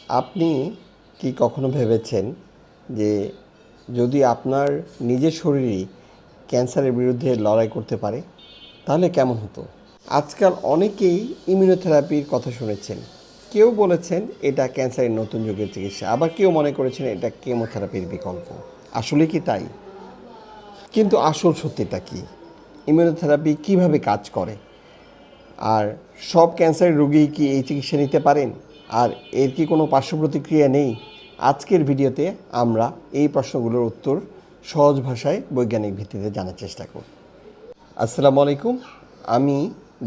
আপনি কি কখনো ভেবেছেন যে যদি আপনার নিজের শরীরই ক্যান্সারের বিরুদ্ধে লড়াই করতে পারে তাহলে কেমন হতো? আজকাল অনেকেই ইমিউনোথেরাপির কথা শুনেছেন। কেউ বলেছেন এটা ক্যান্সারের নতুন যুগের চিকিৎসা, আবার কেউ মনে করেছেন এটা কেমোথেরাপির বিকল্প। আসলে কি তাই? কিন্তু আসল সত্যিটা কি? ইমিউনোথেরাপি কিভাবে কাজ করে? আর সব ক্যান্সারের রোগী কি এই চিকিৎসা নিতে পারেন? আর এর কি কোনো পার্শ্ব প্রতিক্রিয়া নেই? আজকের ভিডিওতে আমরা এই প্রশ্নগুলোর উত্তর সহজ ভাষায় বৈজ্ঞানিক ভিত্তিতে জানার চেষ্টা করব। আসসালামু আলাইকুম। আমি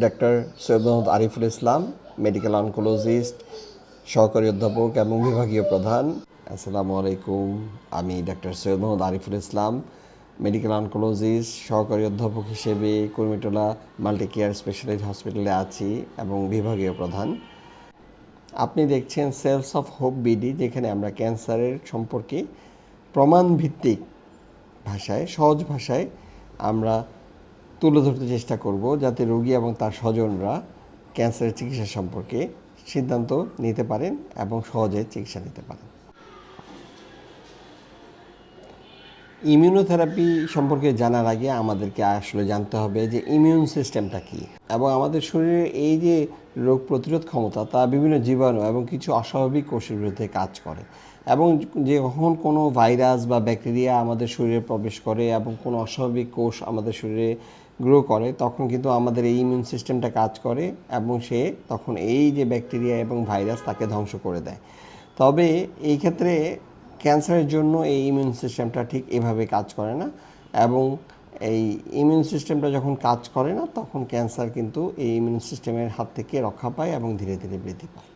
doctor Syed Mohammad Ariful Islam, medical oncologist, সহকারী অধ্যাপক এবং বিভাগীয় প্রধান। আসসালামু আলাইকুম। আমি doctor Syed Mohammad Ariful Islam, medical oncologist, সহকারী অধ্যাপক হিসেবে কুর্মিটোলা মাল্টি কেয়ার স্পেশালিস্ট হসপিটালে আছি এবং বিভাগীয় প্রধান। আপনি দেখছেন সেলস অফ হোপ বিডি, যেখানে আমরা ক্যান্সারের সম্পর্কে প্রমাণভিত্তিক ভাষায়, সহজ ভাষায় আমরা তুলে ধরতে চেষ্টা করব, যাতে রোগী এবং তার স্বজনরা ক্যান্সারের চিকিৎসা সম্পর্কে সিদ্ধান্ত নিতে পারেন এবং সহজে চিকিৎসা নিতে পারেন। ইমিউনোথেরাপি সম্পর্কে জানার আগে আমাদেরকে আসলে জানতে হবে যে ইমিউন সিস্টেমটা কী, এবং আমাদের শরীরের এই যে রোগ প্রতিরোধ ক্ষমতা তা বিভিন্ন জীবাণু এবং কিছু অস্বাভাবিক কোষের বিরুদ্ধে কাজ করে। এবং যখন কোনো ভাইরাস বা ব্যাকটেরিয়া আমাদের শরীরে প্রবেশ করে এবং কোনো অস্বাভাবিক কোষ আমাদের শরীরে গ্রো করে, তখন কিন্তু আমাদের এই ইমিউন সিস্টেমটা কাজ করে এবং সে তখন এই যে ব্যাকটেরিয়া এবং ভাইরাস তাকে ধ্বংস করে দেয়। তবে এই ক্ষেত্রে ক্যান্সারের জন্য এই ইমিউন সিস্টেমটা ঠিক এভাবে কাজ করে না, এবং এই ইমিউন সিস্টেমটা যখন কাজ করে না তখন ক্যান্সার কিন্তু এই ইমিউন সিস্টেমের হাত থেকে রক্ষা পায় এবং ধীরে ধীরে বৃদ্ধি পায়।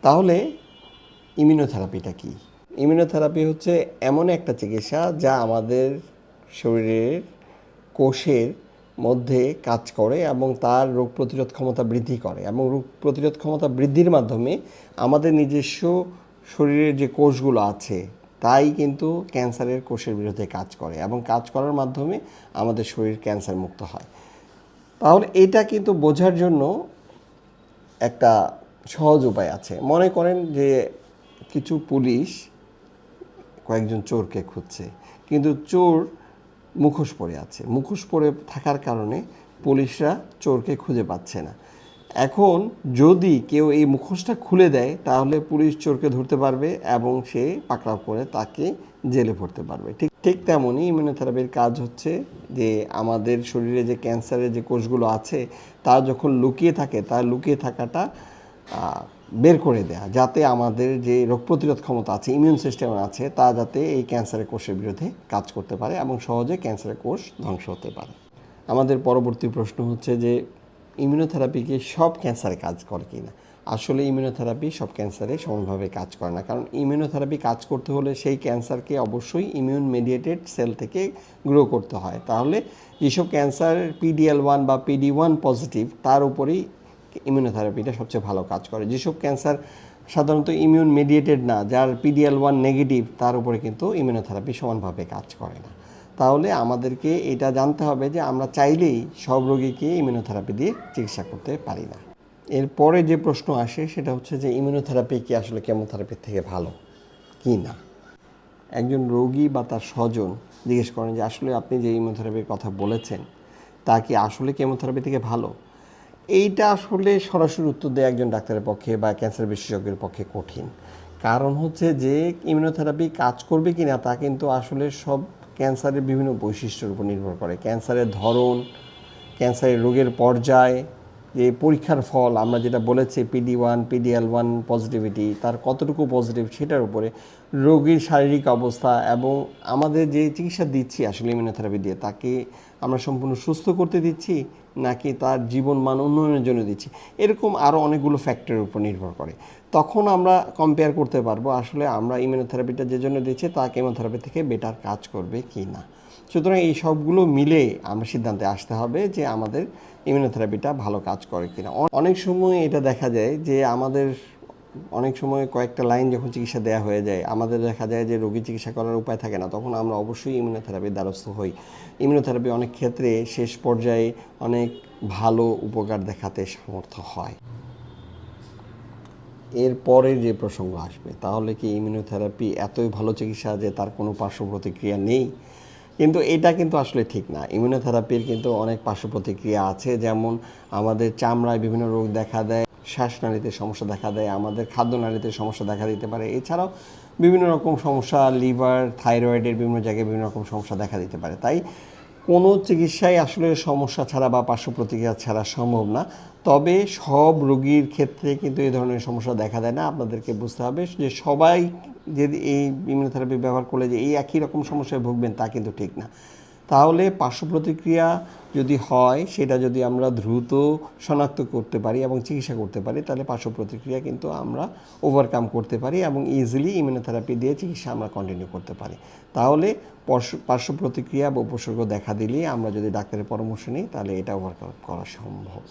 তাহলে ইমিউনোথেরাপিটা কী? ইমিউনোথেরাপি হচ্ছে এমন একটা চিকিৎসা যা আমাদের শরীরের কোষের মধ্যে কাজ করে এবং তার রোগ প্রতিরোধ ক্ষমতা বৃদ্ধি করে, এবং রোগ প্রতিরোধ ক্ষমতা বৃদ্ধির মাধ্যমে আমাদের নিজস্ব শরীরের যে কোষগুলো আছে তাই কিন্তু ক্যান্সারের কোষের বিরুদ্ধে কাজ করে, এবং কাজ করার মাধ্যমে আমাদের শরীর ক্যান্সার মুক্ত হয়। তাহলে এটা কিন্তু বোঝার জন্য একটা সহজ উপায় আছে। মনে করেন যে কিছু পুলিশ কয়েকজন চোরকে খুঁজছে, কিন্তু চোর মুখোশ পরে আছে। মুখোশ পরে থাকার কারণে পুলিশরা চোরকে খুঁজে পাচ্ছে না। এখন যদি কেউ এই মুখোশটা খুলে দেয় তাহলে পুলিশ চোরকে ধরতে পারবে এবং সে পাকড়াও করে তাকে জেলে ভরতে পারবে। ঠিক ঠিক তেমনই ইমিউনোথেরাপির কাজ হচ্ছে যে আমাদের শরীরে যে ক্যান্সারের যে কোষগুলো আছে তা যখন লুকিয়ে থাকে, তার লুকিয়ে থাকাটা বের করে দেয়া, যাতে আমাদের যে রোগ প্রতিরোধ ক্ষমতা আছে, ইমিউন সিস্টেম আছে, তা যাতে এই ক্যান্সারের কোষের বিরুদ্ধে কাজ করতে পারে এবং সহজে ক্যান্সারের কোষ ধ্বংস হতে পারে। আমাদের পরবর্তী প্রশ্ন হচ্ছে যে ইমিউনোথেরাপি কি সব ক্যান্সারে কাজ করে কি না? আসলে ইমিউনোথেরাপি সব ক্যান্সারে সমানভাবে কাজ করে না, কারণ ইমিউনোথেরাপি কাজ করতে হলে সেই ক্যান্সারকে অবশ্যই ইমিউন মেডিয়েটেড সেল থেকে গ্রো করতে হয়। তাহলে যেসব ক্যান্সার PD-L1 বা PD-1 পজিটিভ, তার উপরেই ইমিউনোথেরাপিটা সবচেয়ে ভালো কাজ করে। যেসব ক্যান্সার সাধারণত ইমিউন মেডিয়েটেড না, যার PD-L1 নেগেটিভ, তার উপরে কিন্তু ইমিউনোথেরাপি সমানভাবে কাজ করে না। তাহলে আমাদেরকে এটা জানতে হবে যে আমরা চাইলেই সব রোগীকে ইমিউনোথেরাপি দিয়ে চিকিৎসা করতে পারি না। এরপরে যে প্রশ্ন আসে সেটা হচ্ছে যে ইমিউনোথেরাপি কি আসলে কেমোথেরাপির থেকে ভালো কি না? একজন রোগী বা তার স্বজন জিজ্ঞেস করেন যে আসলে আপনি যে ইমিউনোথেরাপির কথা বলেছেন তা কি আসলে কেমোথেরাপি থেকে ভালো? এইটা আসলে সরাসরি উত্তর দেওয়া একজন ডাক্তারের পক্ষে বা ক্যান্সার বিশেষজ্ঞের পক্ষে কঠিন। কারণ হচ্ছে যে ইমিউনোথেরাপি কাজ করবে কি না তা কিন্তু আসলে সব ক্যান্সারের বিভিন্ন বৈশিষ্ট্যের উপর নির্ভর করে। ক্যান্সারের ধরন, ক্যান্সারের রোগের পর্যায়, যে পরীক্ষার ফল আমরা যেটা বলেছি PD-1 PD-L1 পজিটিভিটি, তার কতটুকু পজিটিভ সেটার উপরে, রোগীর শারীরিক অবস্থা, এবং আমাদের যে চিকিৎসা দিচ্ছি আসলে ইমিউনোথেরাপি দিয়ে তাকে আমরা সম্পূর্ণ সুস্থ করতে দিচ্ছি নাকি তার জীবন মান উন্নয়নের জন্য দিচ্ছি, এরকম আরও অনেকগুলো ফ্যাক্টরের উপর নির্ভর করে। তখন আমরা কম্পেয়ার করতে পারবো আসলে আমরা ইমিউনোথেরাপিটা যে জন্য দিচ্ছি তা কেমোথেরাপি থেকে বেটার কাজ করবে কি না। সুতরাং এই সবগুলো মিলে আমরা সিদ্ধান্তে আসতে হবে যে আমাদের ইমিউনোথেরাপিটা ভালো কাজ করে কিনা। অনেক সময় এটা দেখা যায় যে আমাদের অনেক সময় কয়েকটা লাইন যখন চিকিৎসা দেওয়া হয়ে যায়, আমাদের দেখা যায় যে রোগী চিকিৎসা করার উপায় থাকে না, তখন আমরা অবশ্যই ইমিউনোথেরাপির দ্বারস্থ হই। ইমিউনোথেরাপি অনেক ক্ষেত্রে শেষ পর্যায়ে অনেক ভালো উপকার দেখাতে সমর্থ হয়। এর পরে যে প্রসঙ্গ আসবে, তাহলে কি ইমিউনোথেরাপি এতই ভালো চিকিৎসা যে তার কোনো পার্শ্ব প্রতিক্রিয়া নেই? কিন্তু এটা কিন্তু আসলে ঠিক না। ইমিউনোথেরাপির কিন্তু অনেক পার্শ্ব প্রতিক্রিয়া আছে, যেমন আমাদের চামড়ায় বিভিন্ন রোগ দেখা দেয়, শ্বাসনালীতে সমস্যা দেখা দেয়, আমাদের খাদ্যনালীতে সমস্যা দেখা দিতে পারে। এছাড়াও বিভিন্ন রকম সমস্যা, লিভার, থাইরয়েডের বিভিন্ন জায়গায় বিভিন্ন রকম সমস্যা দেখা দিতে পারে। তাই কোনো চিকিৎসাই আসলে সমস্যা ছাড়া বা পার্শ্ব প্রতিক্রিয়া ছাড়া সম্ভব না। তবে সব রোগীর ক্ষেত্রে কিন্তু এই ধরনের সমস্যা দেখা দেয় না। আপনাদেরকে বুঝতে হবে যে সবাই যদি এই ইমিউনোথেরাপি ব্যবহার করলে যে এই একই রকম সমস্যায় ভুগবেন তা কিন্তু ঠিক না। তাহলে পার্শ্ব প্রতিক্রিয়া যদি হয়, সেটা যদি আমরা দ্রুত শনাক্ত করতে পারি এবং চিকিৎসা করতে পারি, তাহলে পার্শ্ব প্রতিক্রিয়া কিন্তু আমরা ওভারকাম করতে পারি এবং ইজিলি ইমিউনোথেরাপি দিয়ে চিকিৎসা আমরা কন্টিনিউ করতে পারি। তাহলে পার্শ্ব প্রতিক্রিয়া বা উপসর্গ দেখা দিলেই আমরা যদি ডাক্তারের পরামর্শ নিই, তাহলে এটা ওভারকাম করা সম্ভব।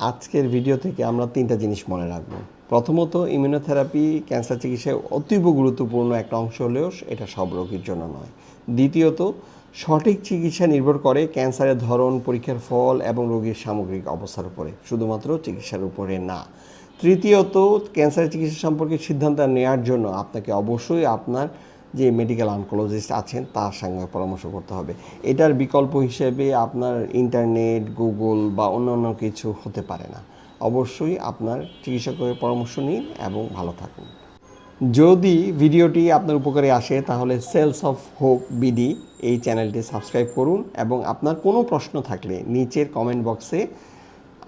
আজকের ভিডিও থেকে আমরা 3টা জিনিস মনে রাখব। প্রথমত, ইমিউনোথেরাপি ক্যান্সার চিকিৎসায় অতীব গুরুত্বপূর্ণ একটা অংশ হলেও এটা সব রোগীর জন্য নয়। দ্বিতীয়ত, সঠিক চিকিৎসা নির্ভর করে ক্যান্সারের ধরন, পরীক্ষার ফল এবং রোগীর সামগ্রিক অবস্থার উপরে, শুধুমাত্র চিকিৎসার উপরে না। তৃতীয়ত, ক্যান্সার চিকিৎসা সম্পর্কে সিদ্ধান্ত নেওয়ার জন্য আপনাকে অবশ্যই আপনার যে মেডিকেল অনকোলজিস্ট আছেন তার সঙ্গে পরামর্শ করতে হবে। এটার বিকল্প হিসেবে আপনার ইন্টারনেট, গুগল বা অন্যান্য কিছু হতে পারে না। অবশ্যই আপনার চিকিৎসকের পরামর্শ নিন এবং ভালো থাকুন। যদি ভিডিওটি আপনার উপকারে আসে, তাহলে সেলস অফ হোপ বিডি এই চ্যানেলটি সাবস্ক্রাইব করুন এবং আপনার কোনো প্রশ্ন থাকলে নিচের কমেন্ট বক্সে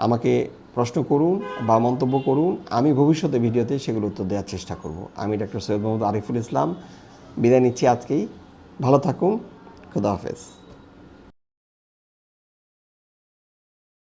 আমাকে প্রশ্ন করুন বা মন্তব্য করুন। আমি ভবিষ্যতে ভিডিওতে সেগুলো উত্তর দেওয়ার চেষ্টা করব। আমি ডক্টর সৈয়দ মোহাম্মদ আরিফুল ইসলাম বিদায় নিচ্ছি আজকেই। ভালো থাকুন। খুদা হাফেজ।